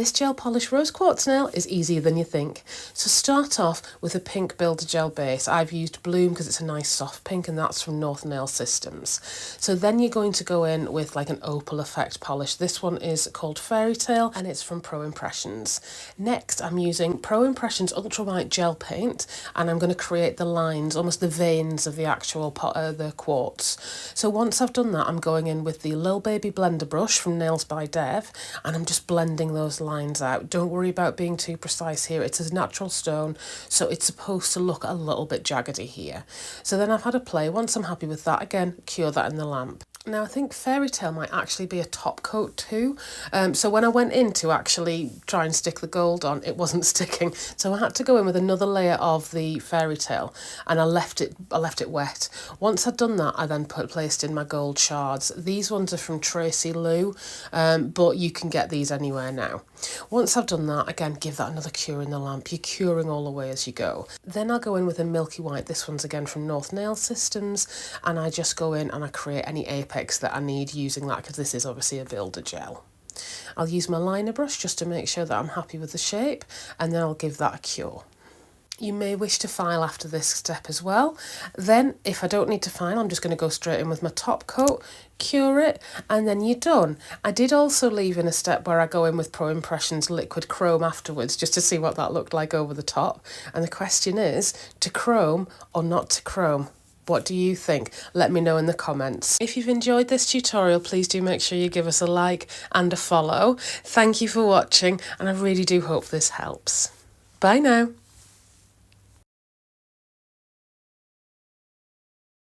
This gel polish rose quartz nail is easier than you think. So start off with a pink builder gel base. I've used Bloom because it's a nice soft pink, and that's from North Nail Systems. So then you're going to go in with like an opal effect polish. This one is called Fairy Tale and it's from Pro Impressions. Next, I'm using Pro Impressions Ultra White Gel Paint, and I'm going to create the lines, almost the veins of the actual the quartz. So once I've done that, I'm going in with the Lil Baby blender brush from Nails by Dev, and I'm just blending those lines out. Don't worry about being too precise here. It's a natural stone, so it's supposed to look a little bit jaggedy here. So then I've had a play. Once I'm happy with that, again, cure that in the lamp. Now I think Fairy Tale might actually be a top coat too. So when I went in to actually try and stick the gold on, it wasn't sticking. So I had to go in with another layer of the Fairy Tale, and I left it wet. Once I'd done that, I then placed in my gold shards. These ones are from Tracy Lou, but you can get these anywhere now. Once I've done that, again, give that another cure in the lamp. You're curing all the way as you go. Then I'll go in with a milky white. This one's again from North Nail Systems, and I just go in and I create any apex that I need using that, because this is obviously a builder gel. I'll use my liner brush just to make sure that I'm happy with the shape, and then I'll give that a cure. You may wish to file after this step as well. Then, if I don't need to file, I'm just going to go straight in with my top coat, cure it, and then you're done. I did also leave in a step where I go in with Pro Impressions liquid chrome afterwards, just to see what that looked like over the top. And the question is, to chrome or not to chrome? What do you think? Let me know in the comments. If you've enjoyed this tutorial, please do make sure you give us a like and a follow. Thank you for watching, and I really do hope this helps. Bye now.